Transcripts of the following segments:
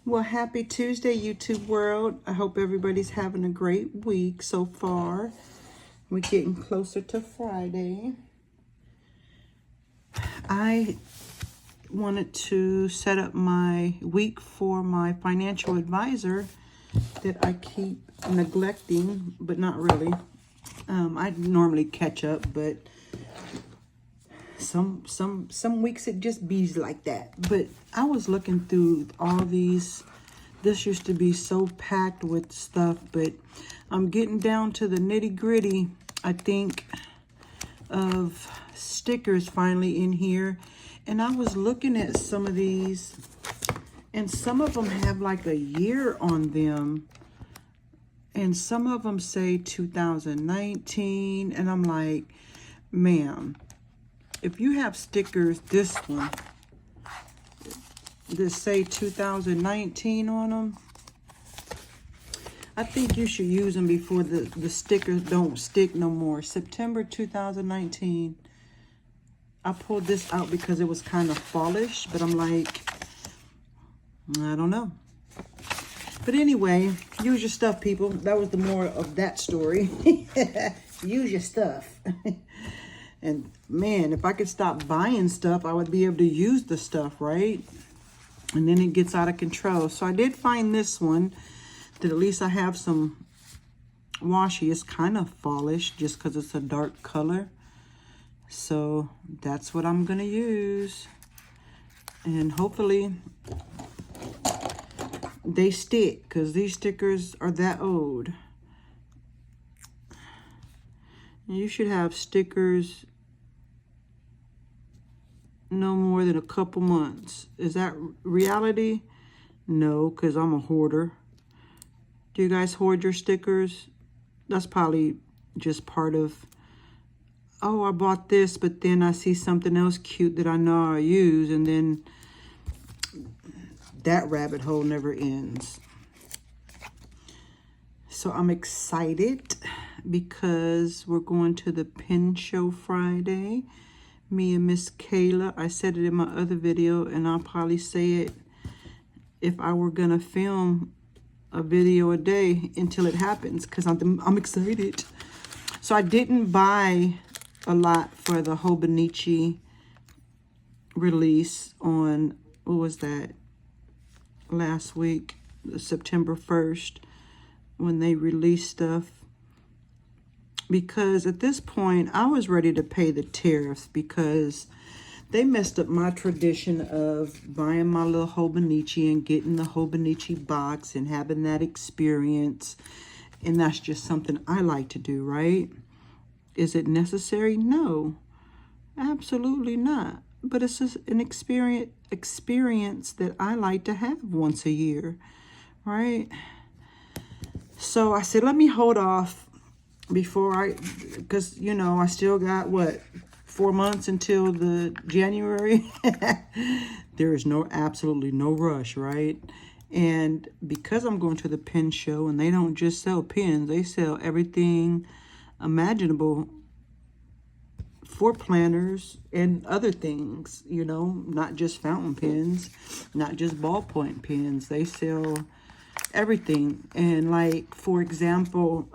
Well, happy Tuesday, YouTube world. I hope everybody's having a great week so far. We're getting closer to Friday. I wanted to set up my week for my financial advisor that I keep neglecting, but not really. I normally catch up, but some weeks it just be like that. But I was looking through all these. This used to be so packed with stuff, but I'm getting down to the nitty gritty, I think, of stickers finally in here. And I was looking at some of these, and some of them have like a year on them. And some of them say 2019. And I'm like, ma'am, if you have stickers, this one, that say 2019 on them, I think you should use them before the stickers don't stick no more. September 2019. I pulled this out because it was kind of fallish, but I'm like, I don't know. But anyway, use your stuff, people. That was the moral of that story. Use your stuff. And man, if I could stop buying stuff, I would be able to use the stuff, right? And then it gets out of control. So I did find this one that at least I have some washi. It's kind of fallish just because it's a dark color. So that's what I'm going to use. And hopefully they stick, because these stickers are that old. You should have stickers no more than a couple months. Is that reality? No, because I'm a hoarder. Do you guys hoard your stickers? That's probably just part of, oh, I bought this, but then I see something else cute that I know I use, and then that rabbit hole never ends. So I'm excited because we're going to the pen show Friday. Me and Miss Kayla. I said it in my other video, and I'll probably say it if I were gonna film a video a day until it happens, because I'm excited. So I didn't buy a lot for the Hobonichi release on, what was that, last week, September 1st, when they released stuff. Because at this point, I was ready to pay the tariffs because they messed up my tradition of buying my little Hobonichi and getting the Hobonichi box and having that experience. And that's just something I like to do, right? Is it necessary? No, absolutely not. But it's just an experience that I like to have once a year, right? So I said, let me hold off before because, you know, I still got, what, 4 months until the January. There is absolutely no rush, right? And because I'm going to the pen show, and they don't just sell pens, they sell everything imaginable for planners and other things, you know, not just fountain pens, not just ballpoint pens. They sell everything. And like, for example,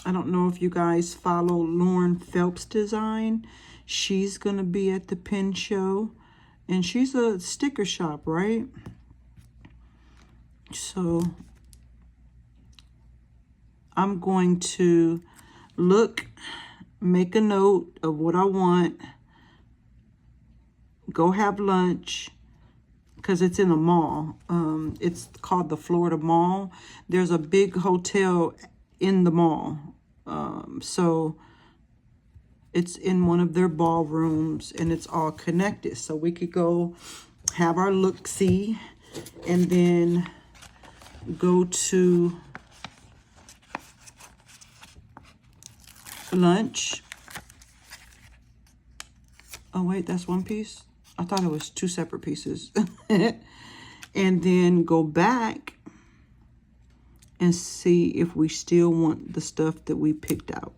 I don't know if you guys follow Lauren Phelps Design. She's gonna be at the pen show, and she's a sticker shop, right? So I'm going to make a note of what I want, go have lunch, because it's in a mall. It's called the Florida Mall. There's a big hotel in the mall. So it's in one of their ballrooms, and it's all connected. So we could go have our look-see, and then go to lunch. Oh, wait, that's one piece? I thought it was two separate pieces. And then go back and see if we still want the stuff that we picked out.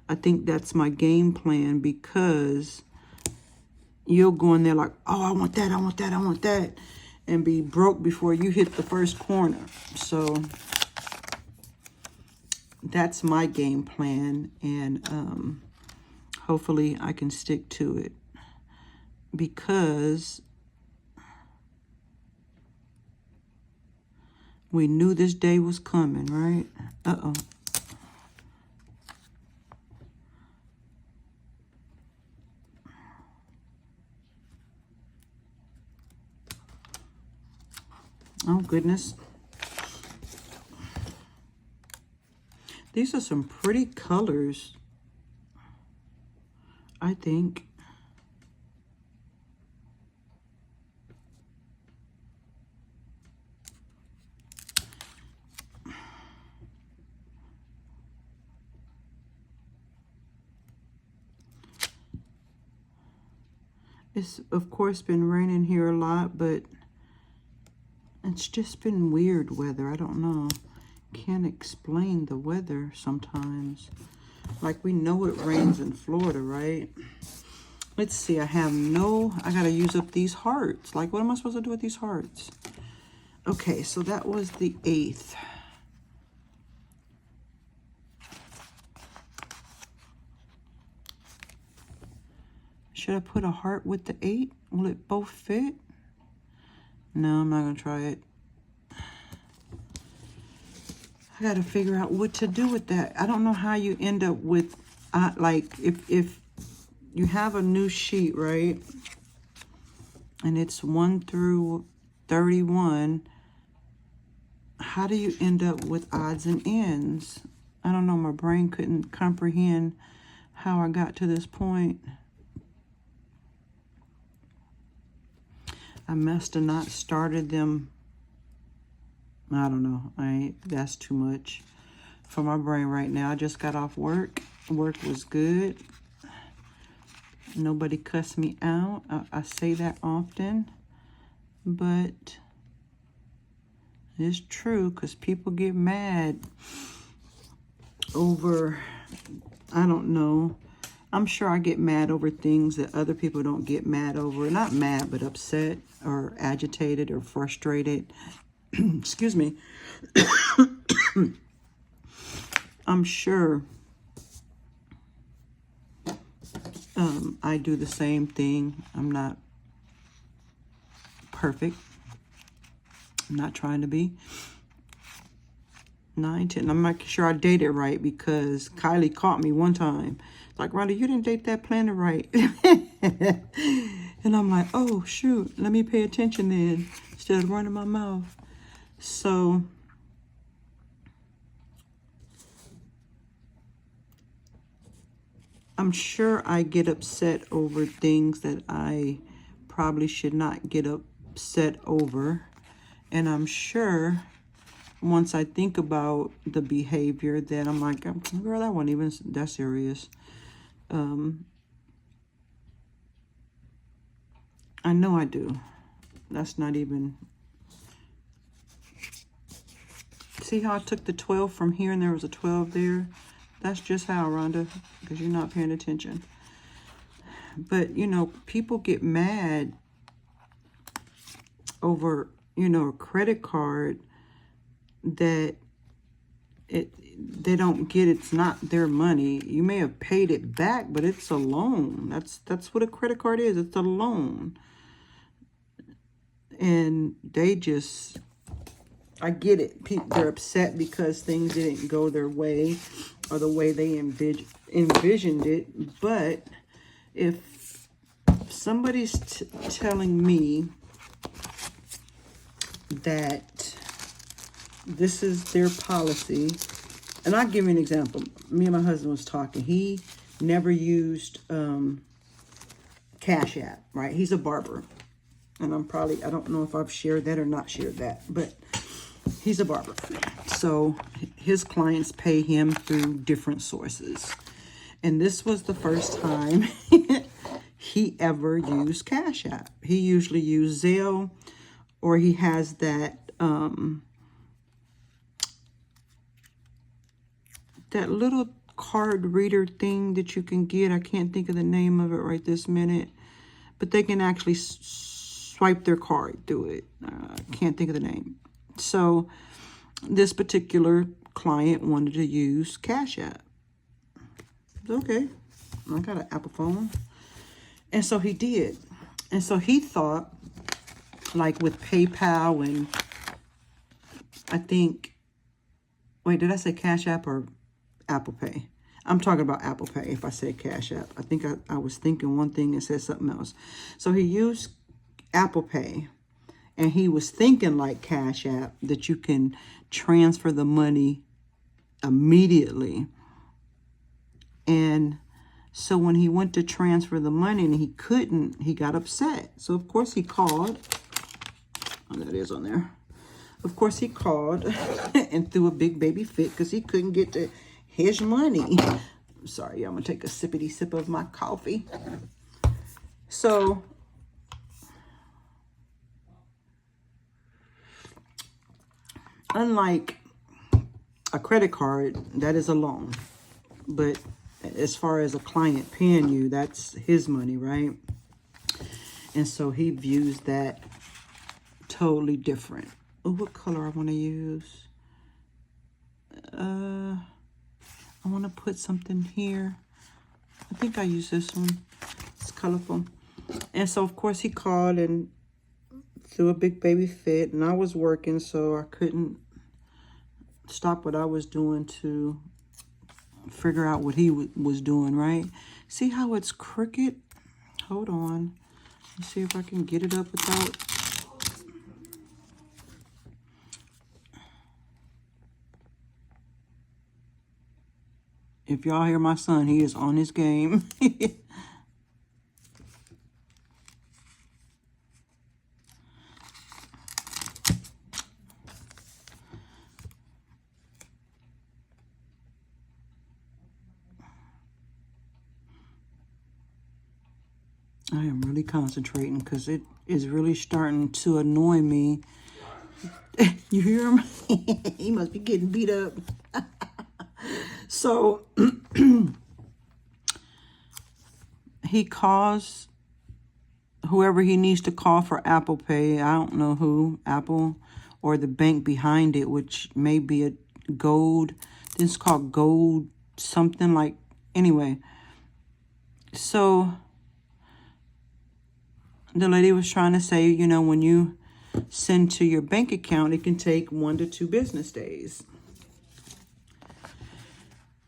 I think that's my game plan, because you'll go in there like, oh, I want that, I want that, I want that. and be broke before you hit the first corner. So that's my game plan, and hopefully I can stick to it, because we knew this day was coming, right? Uh-oh. Oh, goodness. These are some pretty colors, I think. It's, of course, been raining here a lot, but it's just been weird weather. I don't know. Can't explain the weather sometimes. Like, we know it rains in Florida, right? Let's see. I gotta use up these hearts. Like, what am I supposed to do with these hearts? Okay, so that was the 8th. Should I put a heart with the 8? Will it both fit? No, I'm not gonna try it. I gotta figure out what to do with that. I don't know how you end up with, like, if you have a new sheet, right? And it's 1 through 31. How do you end up with odds and ends? I don't know. My brain couldn't comprehend how I got to this point. I must have not started them. I don't know. That's too much for my brain right now. I just got off work. Work was good. Nobody cussed me out. I say that often, but it's true, because people get mad over, I don't know. I'm sure I get mad over things that other people don't get mad over. Not mad, but upset or agitated or frustrated. Excuse me. I'm sure I do the same thing. I'm not perfect. I'm not trying to be. 9, 10. I'm making sure I date it right, because Kylie caught me one time. Like, Rhonda, you didn't date that planner right. And I'm like, oh, shoot. Let me pay attention then, instead of running my mouth. So I'm sure I get upset over things that I probably should not get upset over. And I'm sure once I think about the behavior, that I'm like, girl, that wasn't even that serious. I know I do. That's not even... See how I took the 12 from here and there was a 12 there? That's just how, Rhonda, because you're not paying attention. But, you know, people get mad over, you know, a credit card that they don't get. It's not their money. You may have paid it back, but it's a loan. That's what a credit card is. It's a loan. And they just... I get it. They're upset because things didn't go their way or the way they envisioned it. But if somebody's telling me that this is their policy, and I'll give you an example. Me and my husband was talking. He never used Cash App, right? He's a barber. And I don't know if I've shared that or not shared that, but he's a barber. So his clients pay him through different sources. And this was the first time he ever used Cash App. He usually used Zelle, or he has that that little card reader thing that you can get. I can't think of the name of it right this minute. But they can actually swipe their card through it. I can't think of the name. So this particular client wanted to use Cash App. Okay, I got an Apple phone. And so he did. And so he thought, like with PayPal and I think, wait, did I say Cash App or Apple Pay? I'm talking about Apple Pay if I said Cash App. I think I was thinking one thing and said something else. So he used Apple Pay, and he was thinking like Cash App, that you can transfer the money immediately. And so when he went to transfer the money and he couldn't, he got upset. So of course he called. Oh, that is on there. Of course he called and threw a big baby fit because he couldn't get to his money. I'm sorry, I'm going to take a sippity sip of my coffee. So unlike a credit card, that is a loan. But as far as a client paying you, that's his money, right? And so he views that totally different. Oh, what color I want to use? I want to put something here. I think I use this one. It's colorful. And so, of course, he called and threw a big baby fit. And I was working, so I couldn't stop what I was doing to figure out what he was doing, right? See how it's crooked? Hold on. Let's see if I can get it up without... If y'all hear my son, he is on his game. I am really concentrating because it is really starting to annoy me. You hear him? He must be getting beat up. So he calls whoever he needs to call for Apple Pay. I don't know who, Apple or the bank behind it, which may be a Gold. This is called Gold something like, anyway. So the lady was trying to say, you know, when you send to your bank account, it can take 1 to 2 business days.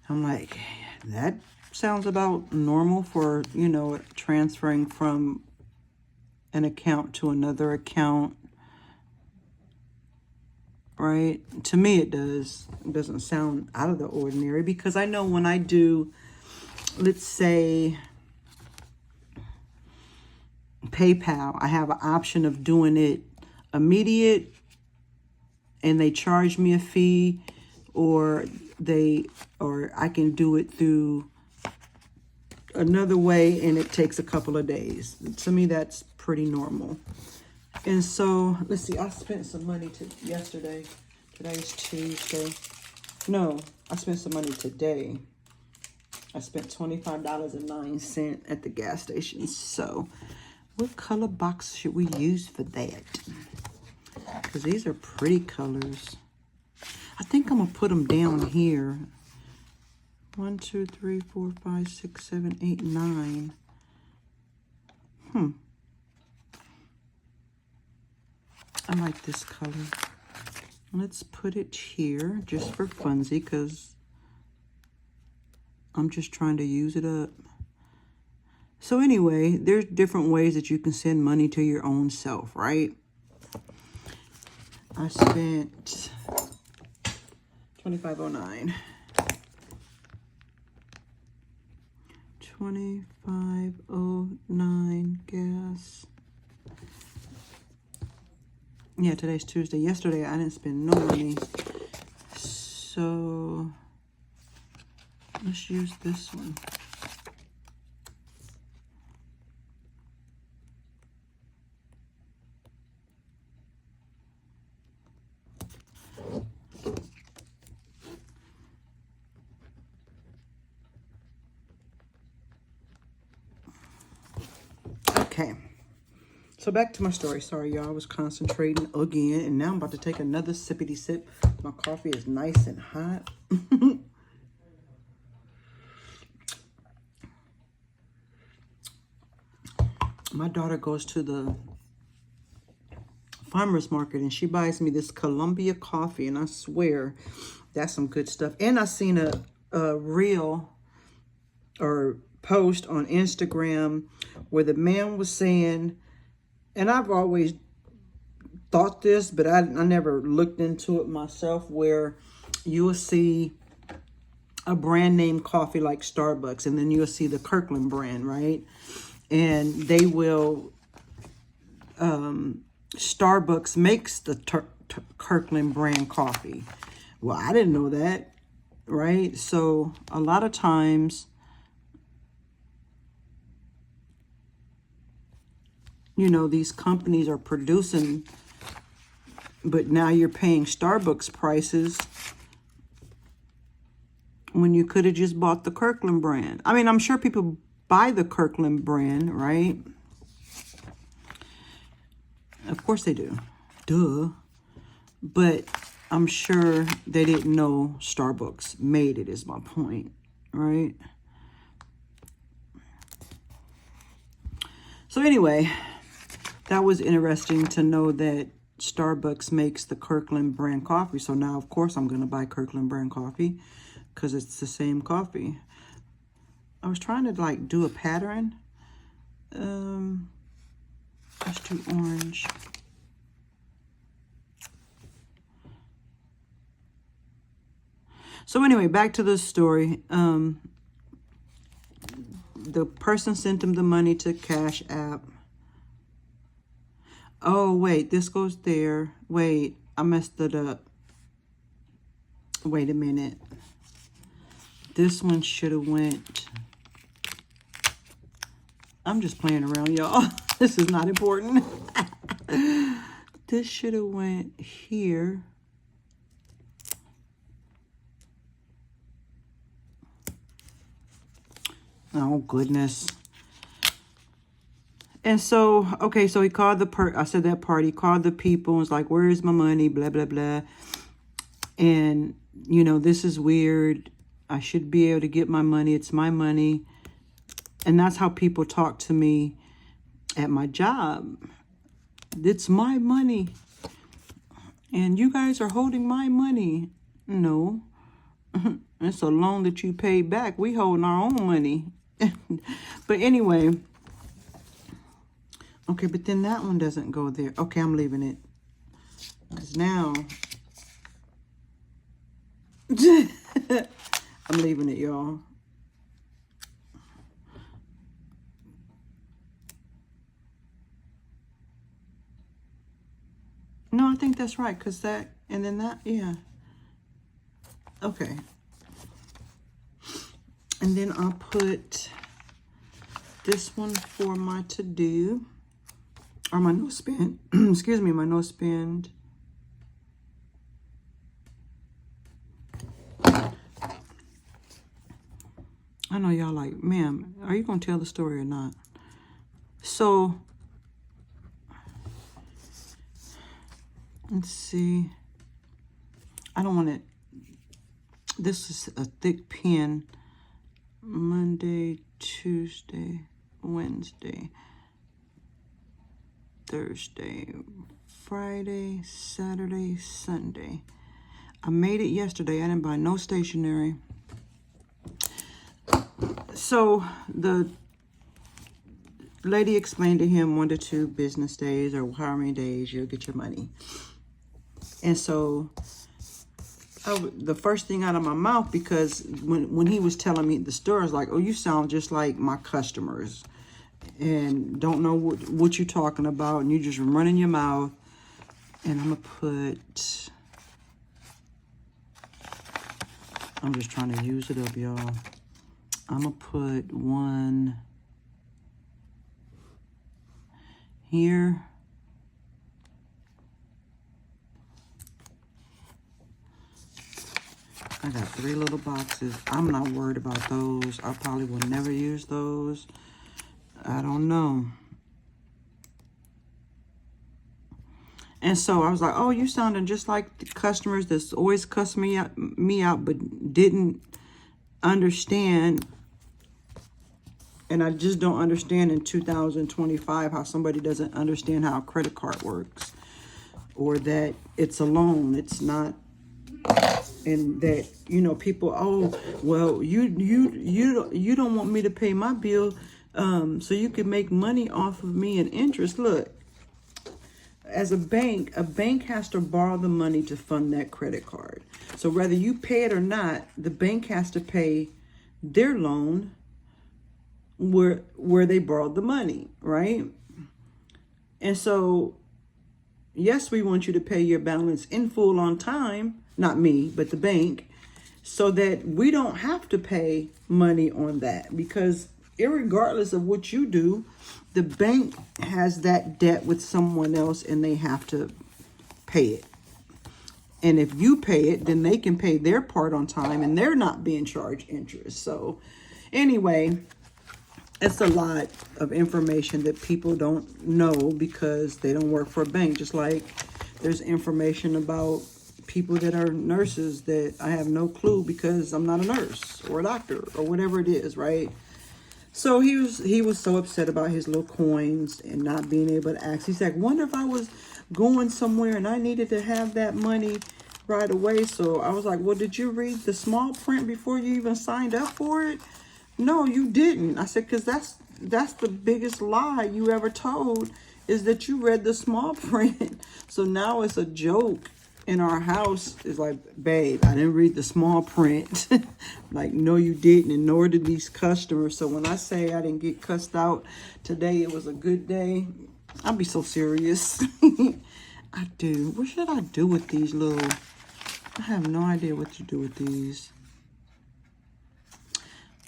I'm like, that sounds about normal for, you know, transferring from an account to another account, right? To me, it does. It doesn't sound out of the ordinary because I know when I do, let's say, PayPal, I have an option of doing it immediate and they charge me a fee, or I can do it through another way and it takes a couple of days. To me, that's pretty normal. And so, let's see, I spent some money yesterday. Today's Tuesday. No, I spent some money today. I spent $25.09 at the gas station. So, what color box should we use for that? Because these are pretty colors. I think I'm going to put them down here. 1, 2, 3, 4, 5, 6, 7, 8, 9. I like this color. Let's put it here just for funsies because I'm just trying to use it up. So anyway, there's different ways that you can send money to your own self, right? I spent $25.09. $25.09 gas. Yeah, today's Tuesday. Yesterday, I didn't spend no money. So, let's use this one. Okay. So back to my story. Sorry, y'all. I was concentrating again. And now I'm about to take another sippity sip. My coffee is nice and hot. My daughter goes to the farmer's market and she buys me this Columbia coffee. And I swear, that's some good stuff. And I seen a reel or post on Instagram where the man was saying, and I've always thought this, but I never looked into it myself, where you will see a brand name coffee like Starbucks, and then you'll see the Kirkland brand, right? And they will, Starbucks makes the Kirkland brand coffee. Well, I didn't know that, right? So a lot of times, you know, these companies are producing, but now you're paying Starbucks prices when you could have just bought the Kirkland brand. I mean, I'm sure people buy the Kirkland brand, right? Of course they do. Duh. But I'm sure they didn't know Starbucks made it, is my point, right? So anyway, that was interesting to know that Starbucks makes the Kirkland brand coffee. So now, of course, I'm going to buy Kirkland brand coffee because it's the same coffee. I was trying to, like, do a pattern. Let's do orange. So anyway, back to the story. The person sent him the money to Cash App. Oh, wait, this goes there. Wait, I messed it up. Wait a minute. This one should have went. I'm just playing around, y'all. This is not important. This should have went here. Oh, goodness. And so, okay, so he called I said that part, he called the people and was like, where is my money? Blah, blah, blah. And, you know, this is weird. I should be able to get my money. It's my money. And that's how people talk to me at my job. It's my money. And you guys are holding my money. No. It's a loan that you paid back. We holding our own money. But anyway. Okay, but then that one doesn't go there. Okay, I'm leaving it. Because now. I'm leaving it, y'all. No, I think that's right. Because that, and then that, yeah. Okay. And then I'll put this one for my to-do. Or my no spend. Excuse me, my no spend. I know y'all like, ma'am, are you going to tell the story or not? So, let's see. I don't want it. This is a thick pen. Monday, Tuesday, Wednesday, Thursday, Friday, Saturday, Sunday. I made it yesterday. I didn't buy no stationery. So the lady explained to him 1 to 2 business days or however many days you'll get your money. And so the first thing out of my mouth, because when he was telling me the story, I was like, oh, you sound just like my customers and don't know what you're talking about, and you just running your mouth. And I'm just trying to use it up, y'all. I'm going to put one here. I got 3 little boxes. I'm not worried about those. I probably will never use those. I don't know. And so I was like, oh, you sounding just like the customers that's always cussing me out, but didn't understand. And I just don't understand in 2025 how somebody doesn't understand how a credit card works, or that it's a loan, it's not. And that, you know, people, oh, well, you don't want me to pay my bill, so you can make money off of me and interest. Look, as a bank has to borrow the money to fund that credit card. So whether you pay it or not, the bank has to pay their loan where they borrowed the money, right? And so, yes, we want you to pay your balance in full on time, not me, but the bank, so that we don't have to pay money on that. Because irregardless of what you do, the bank has that debt with someone else and they have to pay it. And if you pay it, then they can pay their part on time and they're not being charged interest. So anyway, it's a lot of information that people don't know because they don't work for a bank. Just like there's information about people that are nurses that I have no clue because I'm not a nurse or a doctor or whatever it is, right? So he was so upset about his little coins and not being able to ask. He's like, wonder if I was going somewhere and I needed to have that money right away. So I was like, well, did you read the small print before you even signed up for it? No, you didn't. I said, because that's the biggest lie you ever told, is that you read the small print. So now it's a joke in our house. It's like, babe, I didn't read the small print. Like, no, you didn't, and nor did these customers. So when I say I didn't get cussed out today, it was a good day. I'll be so serious. I do. What should I do with these little... I have no idea what to do with these.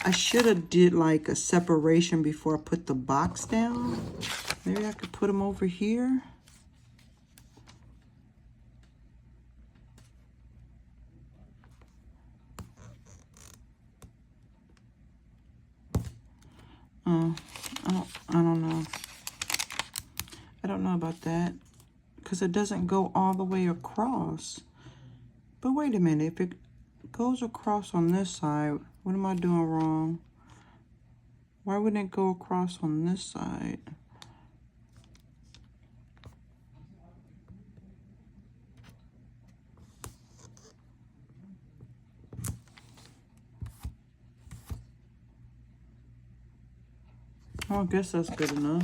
I should have did like a separation before I put the box down. Maybe I could put them over here. I don't know. I don't know about that because it doesn't go all the way across. But wait a minute, if it goes across on this side, what am I doing wrong? Why wouldn't it go across on this side? Oh, I guess that's good enough.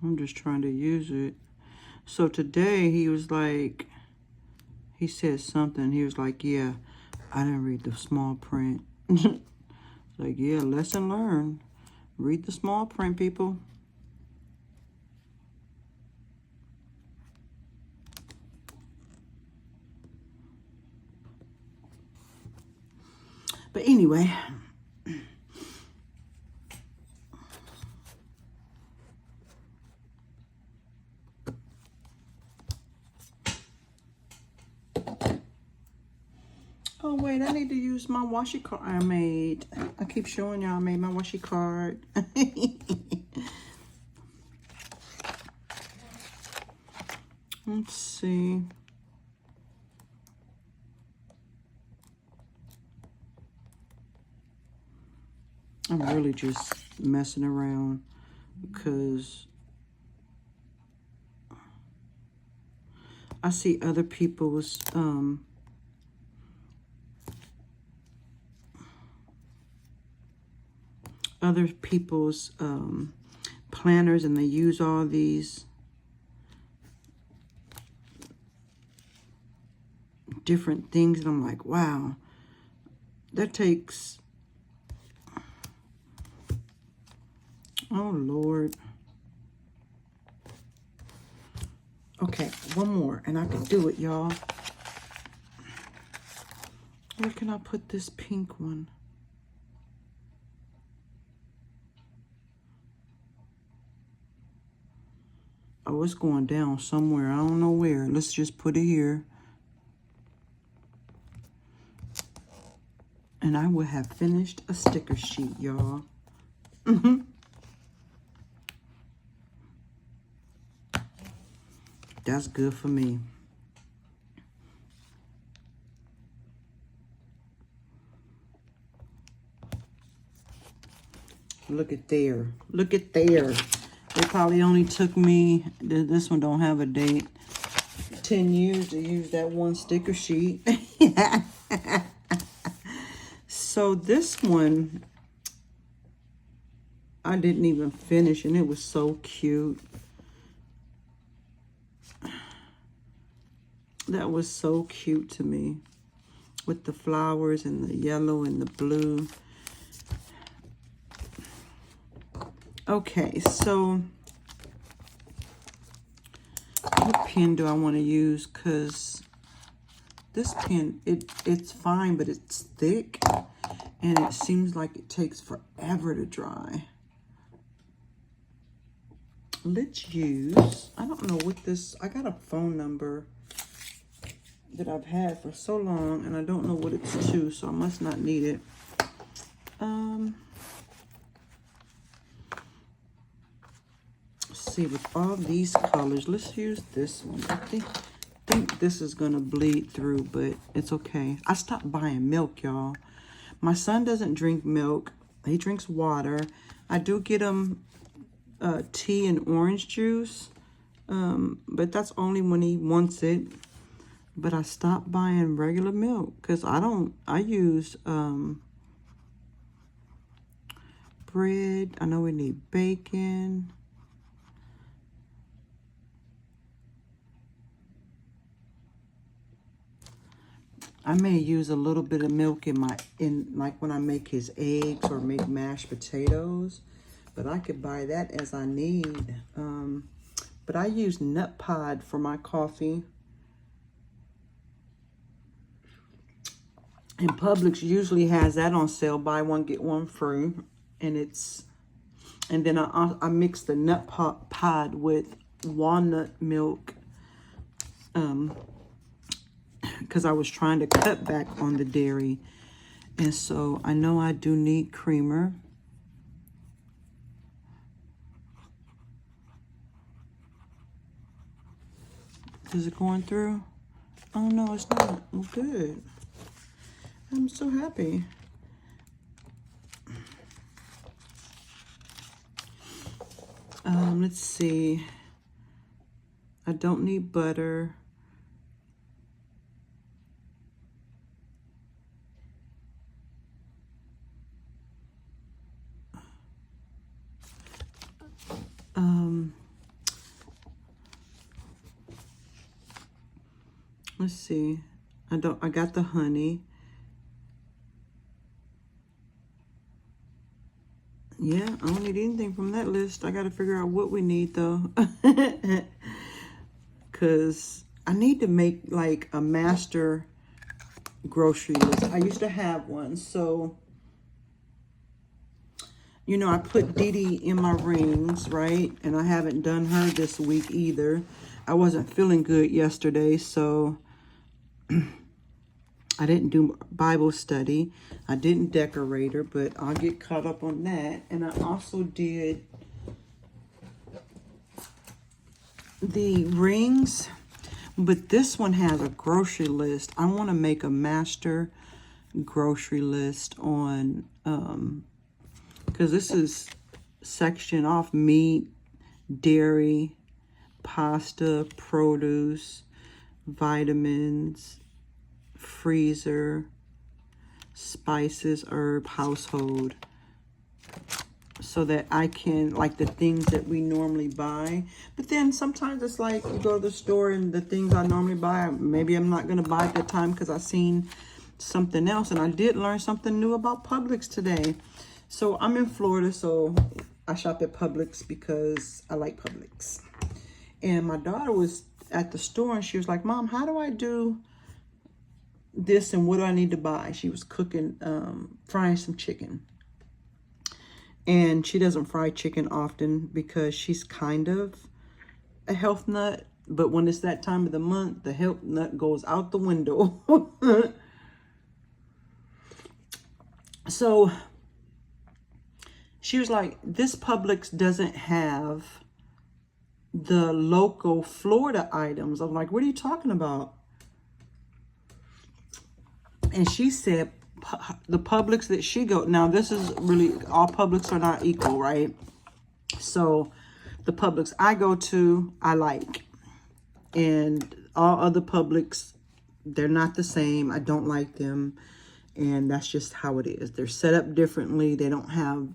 I'm just trying to use it. So today he was like, he said something. He was like, yeah, I didn't read the small print. Like, yeah, lesson learned. Read the small print, people. But anyway, oh wait, I need to use my washi card I made. I keep showing y'all I made my washi card. Let's see. I'm really just messing around because I see other people's planners, and they use all these different things, and I'm like, wow, that takes... Oh, Lord. Okay, one more, and I can do it, y'all. Where can I put this pink one? Oh, it's going down somewhere. I don't know where. Let's just put it here. And and I will have finished a sticker sheet, y'all. That's good for me. Look at there. Look at there. It probably only took me, this one don't have a date, 10 years to use that one sticker sheet. So this one, I didn't even finish, and it was so cute. That was so cute to me, with the flowers and the yellow and the blue. Okay, so what pen do I want to use? Because this pen, it's fine, but it's thick, and it seems like it takes forever to dry. Let's use, I don't know what this, I got a phone number that I've had for so long, and I don't know what it's to, so I must not need it. Let's see, with all these colors, let's use this one. I think this is gonna bleed through, but it's okay. I stopped buying milk, y'all. My son doesn't drink milk. He drinks water. I do get him tea and orange juice, but that's only when he wants it. But I stopped buying regular milk because I use bread. I know we need bacon. I may use a little bit of milk in like when I make his eggs or make mashed potatoes, but I could buy that as I need. But I use nut pod for my coffee. And Publix usually has that on sale, buy one, get one free. And then I mix the nut pod with walnut milk, because I was trying to cut back on the dairy. And so I know I do need creamer. Is it going through? Oh no, it's not. Oh, good. I'm so happy. Let's see. I don't need butter. Let's see. I got the honey. Yeah, I don't need anything from that list. I got to figure out what we need, though. Because I need to make, like, a master grocery list. I used to have one. So, you know, I put Dee Dee in my rings, right? And I haven't done her this week either. I wasn't feeling good yesterday, so I didn't do Bible study. I didn't decorate her, but I'll get caught up on that. And I also did the rings, but this one has a grocery list. I want to make a master grocery list on, because this is section off meat, dairy, pasta, produce, vitamins, freezer, spices, herb, household, so that I can, like, the things that we normally buy. But then sometimes it's like you go to the store and the things I normally buy, maybe I'm not going to buy at that time because I've seen something else. And I did learn something new about Publix today. So I'm in Florida, so I shop at Publix because I like Publix. And my daughter was at the store and she was like, Mom, how do I do this and what do I need to buy? She was cooking, frying some chicken. And she doesn't fry chicken often because she's kind of a health nut. But when it's that time of the month, the health nut goes out the window. So she was like, this Publix doesn't have the local Florida items. I'm like, what are you talking about? And she said the Publix that she go, now this is really, all Publix are not equal, right? So the Publix I go to, I like. And all other Publix, they're not the same. I don't like them. And that's just how it is. They're set up differently. They don't have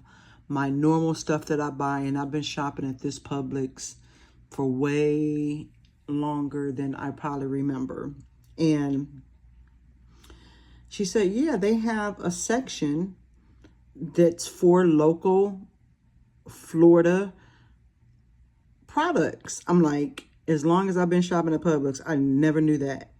my normal stuff that I buy. And I've been shopping at this Publix for way longer than I probably remember. And she said, yeah, they have a section that's for local Florida products. I'm like, as long as I've been shopping at Publix, I never knew that.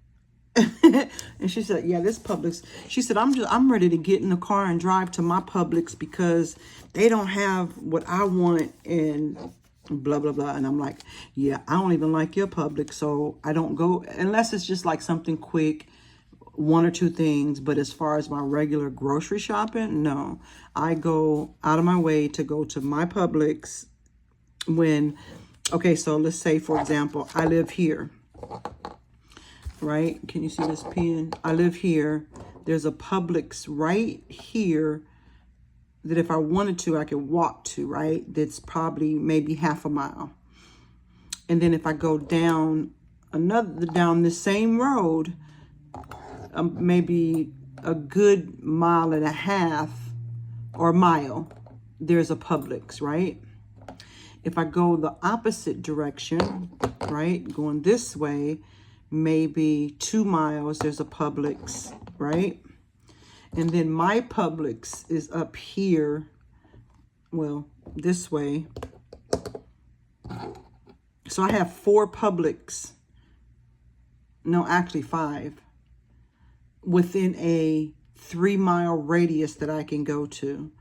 And she said, yeah, this Publix, she said, I'm ready to get in the car and drive to my Publix because they don't have what I want and blah, blah, blah. And I'm like, yeah, I don't even like your Publix. So I don't go unless it's just like something quick, one or two things. But as far as my regular grocery shopping, no, I go out of my way to go to my Publix when, okay, so let's say, for example, I live here, right? Can you see this pen? I live here. There's a Publix right here that if I wanted to, I could walk to, right? That's probably maybe half a mile. And then if I go down down the same road, maybe a good mile and a half or mile, there's a Publix, right? If I go the opposite direction, right, going this way, maybe 2 miles, there's a Publix, right? And then my Publix is up here, well, this way. So I have 4 Publix, no, actually 5, within a 3-mile radius that I can go to,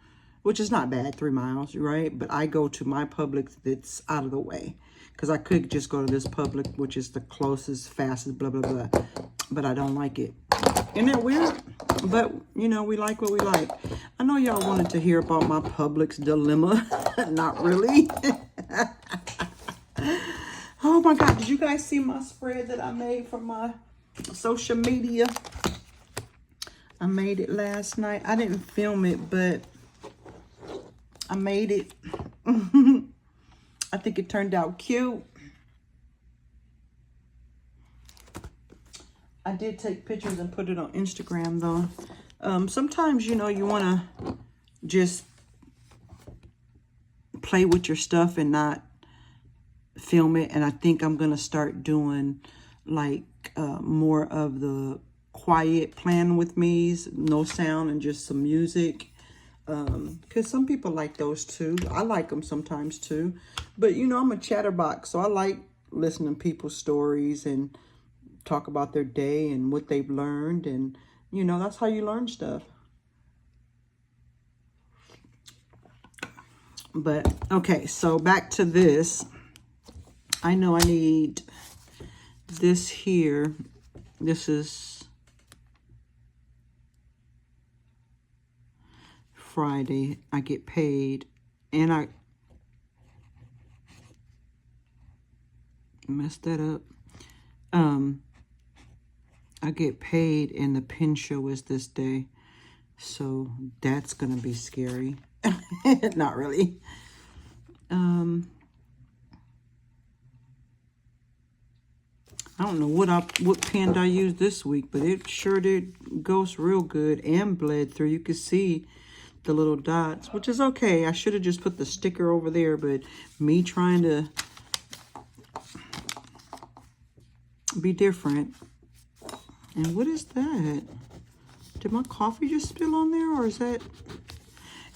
which is not bad, 3 miles, right? But I go to my Publix that's out of the way because I could just go to this Publix, which is the closest, fastest, blah, blah, blah. But I don't like it. Isn't that weird? But, you know, we like what we like. I know y'all wanted to hear about my Publix dilemma. Not really. Oh, my God. Did you guys see my spread that I made for my social media? I made it last night. I didn't film it, but I made it. I think it turned out cute. I did take pictures and put it on Instagram, though. Sometimes, you know, you want to just play with your stuff and not film it. And I think I'm going to start doing, like, more of the quiet playing with me's, no sound and just some music. Because some people like those, too. I like them sometimes, too. But, you know, I'm a chatterbox, so I like listening to people's stories and talk about their day and what they've learned, and you know, that's how you learn stuff. But okay, so back to this. I know I need this here. This is Friday. I get paid, and I messed that up. I get paid and the pin show is this day. So that's going to be scary. Not really. I don't know what pen I used this week, but it sure did ghost real good and bled through. You could see the little dots, which is okay. I should have just put the sticker over there, but me trying to be different. And what is that? Did my coffee just spill on there, or is that?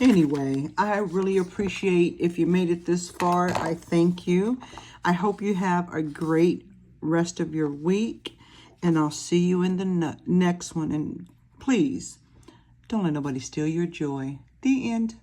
Anyway, I really appreciate if you made it this far. I thank you. I hope you have a great rest of your week, and I'll see you in the next one. And please, don't let nobody steal your joy. The end.